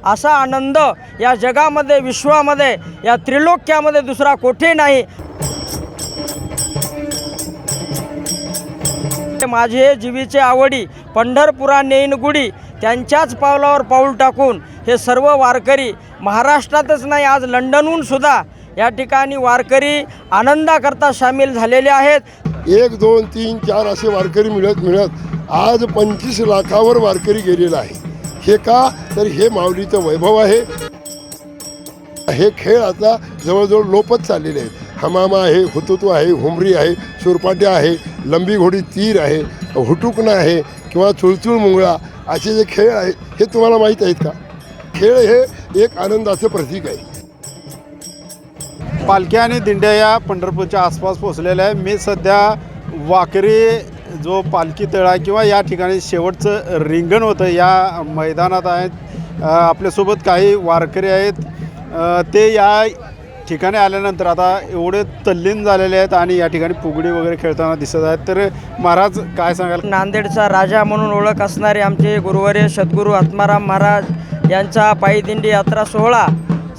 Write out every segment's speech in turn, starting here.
असा आनंद या जगामध्ये, विश्वामध्ये, या त्रिलोक्यामध्ये दुसरा कोठे नाही। माझे जीवीचे आवडी पंढरपुरा नेईन गुडी, त्यांच्याच पावलावर पाऊल टाकून हे सर्व वारकरी महाराष्ट्रातच नाही, आज लंडनहून सुद्धा या ठिकाणी वारकरी आनंदाकरता सामील झालेले आहेत। 1, 2, 3, 4 असे वारकरी मिळत आज 25 लाखावर वारकरी गेलेला आहे। हे का तर हे माऊलीचं वैभव आहे। हे खेळ आता जवळजवळ लोपत चाललेले आहेत। हमामा आहे, हुतुतू आहे, हुमरी आहे, सुरपाट्या आहे, लंबी घोडी तीर आहे, हुटुकणं आहे किंवा चुळचुळ मुंगळा असे जे खेळ आहेत हे तुम्हाला माहीत आहेत का? खेळ हे एक आनंदाचं प्रतीक आहे। पालख्या आणि दिंड्या या पंढरपूरच्या आसपास पोहोचलेल्या आहे। मी सध्या वाकरी जो पालखी तळा किंवा या ठिकाणी शेवटचं रिंगण होतं या मैदानात आहेत। आपल्यासोबत काही वारकरी आहेत, ते या ठिकाणी आल्यानंतर आता एवढे तल्लीन झालेले आहेत आणि या ठिकाणी फुगडी वगैरे खेळताना दिसत आहेत। तर महाराज काय सांगाल? नांदेडचा राजा म्हणून ओळख असणारे आमचे गुरुवर्य सद्गुरू आत्माराम महाराज यांचा पायी दिंडी यात्रा सोहळा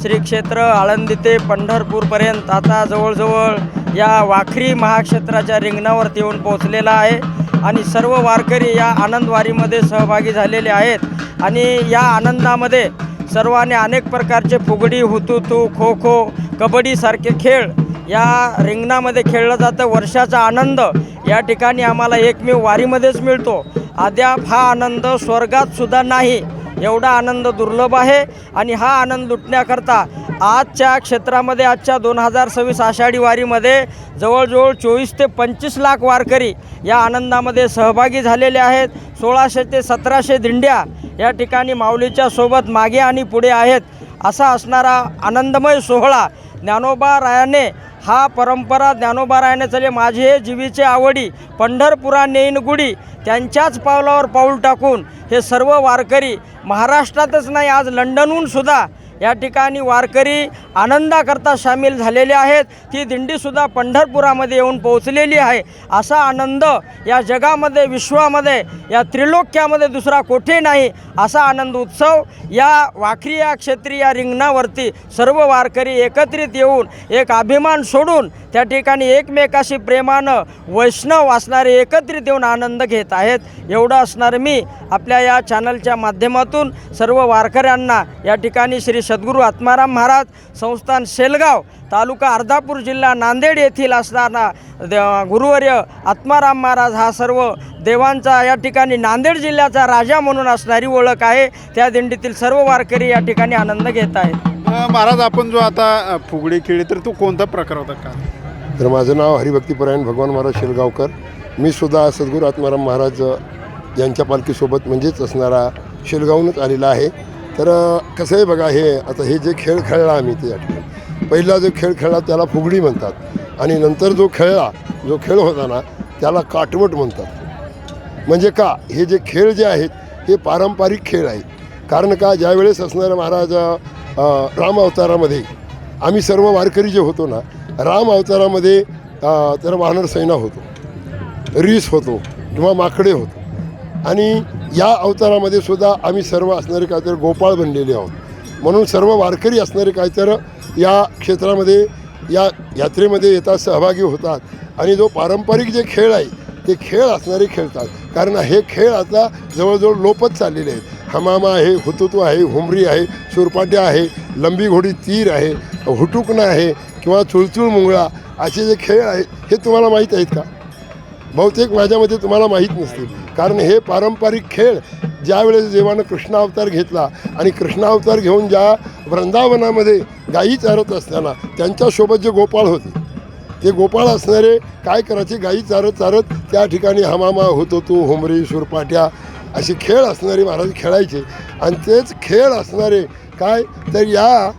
श्री क्षेत्र आळंदी ते पंढरपूरपर्यंत आता जवळजवळ या वाखरी महाक्षेत्राच्या रिंगणावरती येऊन पोहोचलेला आहे आणि सर्व वारकरी या आनंदवारीमध्ये सहभागी झालेले आहेत। आणि या आनंदामध्ये सर्वांनी अनेक प्रकारचे फुगडी, हुतुतू, खो खो, कबड्डीसारखे खेळ या रिंगणामध्ये खेळलं जातं। वर्षाचा आनंद या ठिकाणी आम्हाला एकमेव वारीमध्येच मिळतो। अद्याप हा आनंद स्वर्गात सुद्धा नाही, एवढा आनंद दुर्लभ आहे। आणि हा आनंद लुटण्याकरता आजच्या क्षेत्रामध्ये, आजच्या 2026 आषाढी वारीमध्ये जवळजवळ 24 ते 25 लाख वारकरी या आनंदामध्ये सहभागी झालेले आहेत। 1600 ते 1700 दिंड्या या ठिकाणी माऊलीच्या सोबत मागे आणि पुढे आहेत। असा असणारा आनंदमय सोहळा ज्ञानोबा रायाने, हा परंपरा ज्ञानोबा रायाने चले माझे जीवीचे आवडी पंढरपुरा नेईन गुडी, त्यांच्याच पावलावर पाऊल टाकून हे सर्व वारकरी महाराष्ट्रातच नाही, आज लंडनहून सुद्धा या ठिकाणी वारकरी आनंदाकरता सामील झालेले आहेत। ती दिंडीसुद्धा पंढरपुरामध्ये येऊन पोहोचलेली आहे। असा आनंद या जगामध्ये, विश्वामध्ये, या त्रिलोक्यामध्ये दुसरा कोठे नाही। असा आनंद उत्सव या वाखरी या क्षेत्री या रिंगणावरती सर्व वारकरी एकत्रित येऊन एक अभिमान सोडून त्या ठिकाणी एकमेकाशी प्रेमानं वैष्णव असणारे एकत्रित येऊन आनंद घेत आहेत। एवढं असणारं मी आपल्या या चॅनलच्या माध्यमातून सर्व वारकऱ्यांना या ठिकाणी श्री सद्गुरू आत्माराम महाराज संस्थान शेलगाव, तालुका अर्धापूर, जिल्हा नांदेड येथील असणारा गुरुवर्य आत्माराम महाराज हा सर्व देवांचा या ठिकाणी नांदेड जिल्ह्याचा राजा म्हणून असणारी ओळख आहे। त्या दिंडीतील सर्व वारकरी या ठिकाणी आनंद घेत आहेत। महाराज आपण जो आता फुगडी खेळली तर तो कोणता प्रकार होता का? तर माझं नाव हरिभक्तीपरायण भगवान महाराज शेलगावकर। मी सुद्धा सद्गुरू आत्माराम महाराज यांच्या पालखीसोबत म्हणजेच असणारा शेलगावूनच आलेला आहे। तर कसं आहे बघा, हे आता हे जे खेळ खेळला आम्ही ते या ठिकाणी पहिला जो खेळ खेळला त्याला फुगडी म्हणतात आणि नंतर जो खेळ होता ना त्याला काटवट म्हणतात। म्हणजे का, हे जे खेळ जे आहेत हे पारंपरिक खेळ आहेत। कारण का, ज्यावेळेस असणारा महाराज राम अवतारामध्ये आम्ही सर्व वारकरी जे होतो ना, राम अवतारामध्ये तर वानर सेना होतो, रीस होतो किंवा माकडे होतो आणि या अवतारामध्ये सुद्धा आम्ही सर्व असणारे काहीतरी गोपाळ बनलेले आहोत। म्हणून सर्व वारकरी असणारे काहीतरी या क्षेत्रामध्ये या यात्रेमध्ये येतात, सहभागी होतात आणि जो पारंपरिक जे खेळ आहे ते खेळ असणारे खेळतात। कारण हे खेळ आता जवळजवळ लोपत चाललेले आहेत। हमामा आहे, हुतुतू आहे, हुमरी आहे, सुरपाट्या आहे, लंबी घोडी तीर आहे, हुटुकणं आहे किंवा चुळचुळ मुंगळा असे जे खेळ आहेत हे तुम्हाला माहीत आहेत का? बहुतेक माझ्यामध्ये तुम्हाला माहीत नसतील। कारण हे पारंपरिक खेळ ज्यावेळेस देवानं कृष्णावतार घेतला आणि कृष्णावतार घेऊन ज्या वृंदावनामध्ये गायी चारत असताना त्यांच्यासोबत जे गोपाळ होते ते गोपाळ असणारे काय करायचे, गायी चारत चारत त्या ठिकाणी हमामा, हुतुतू, हुमरी, सुरपाट्या असे खेळ असणारे महाराज खेळायचे। आणि तेच खेळ असणारे काय तर या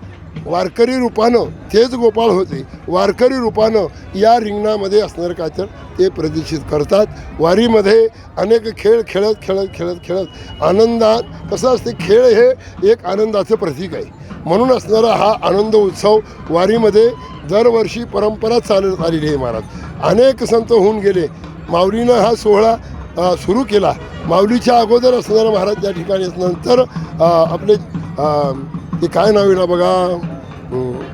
वारकरी रूपानं तेच गोपाळ होते, वारकरी रूपानं या रिंगणामध्ये असणारं काय तर ते प्रदर्शित करतात। वारीमध्ये अनेक खेळ खेळत खेळत खेळत खेळत आनंदात कसं असते, खेळ हे एक आनंदाचं प्रतीक आहे। म्हणून असणारा हा आनंद उत्सव वारीमध्ये दरवर्षी परंपरा चालत आलेली आहे। महाराज अनेक संत होऊन गेले, माऊलीनं हा सोहळा सुरू केला। माऊलीच्या अगोदर असणारा महाराज त्या ठिकाणी नंतर आपले ते काय नाव आहे ना बघा,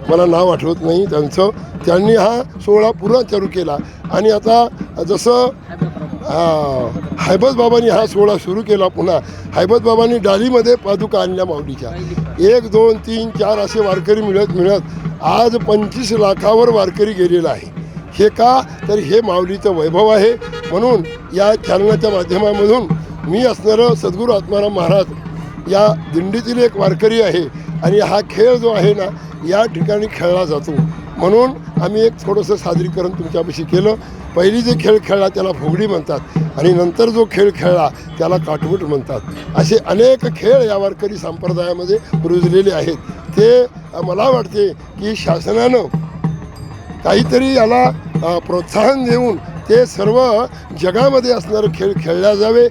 मला नाव आठवत नाही त्यांचं, त्यांनी हा सोहळा पुन्हा चालू केला. आणि आता जसं हैबत बाबांनी हा सोहळा सुरू केला पुन्हा, हैबत बाबांनी डालीमध्ये पादुका आणल्या माऊलीच्या, 1 2 3 4 असे वारकरी मिळत आज 25 लाखावर वारकरी गेलेला आहे. हे का तर हे माऊलीचं वैभव आहे. म्हणून या चॅनलच्या माध्यमामधून मी असणारं सद्गुरू आत्माराम महाराज या दिंडीतील एक वारकरी आहे. आणि हा खेळ जो आहे ना या ठिकाणी खेळला जातो. म्हणून आम्ही एक थोडंसं सादरीकरण तुमच्यापाशी केलं. पहिली जे खेळ खेळला त्याला फुगडी म्हणतात आणि नंतर जो खेळ खेळला त्याला काटमुट म्हणतात. असे अनेक खेळ या वारकरी संप्रदायामध्ये रुजलेले आहेत. ते मला वाटते की शासनानं काहीतरी याला प्रोत्साहन देऊन ते सर्व जगामध्ये असणारे खेळ खेळल्या जावे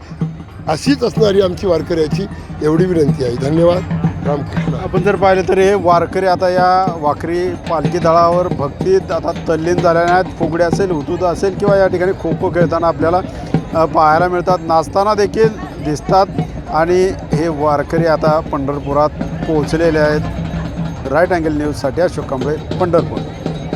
अशीच असणारी आमची वारकऱ्याची एवढी विनंती आहे. धन्यवाद. रामकृष्ण. आपण जर पाहिलं तर हे वारकरी आता या वारकरी पालखी दळावर भक्तीत आता तल्लीन झालेल्या आहेत. फुगडी असेल, हुतुदा असेल किंवा या ठिकाणी खो खो खेळताना आपल्याला पाहायला मिळतात, नाचताना देखील दिसतात. आणि हे वारकरी आता पंढरपुरात पोहोचलेले आहेत. राईट अँगल न्यूजसाठी अशोक कांबळे, पंढरपूर.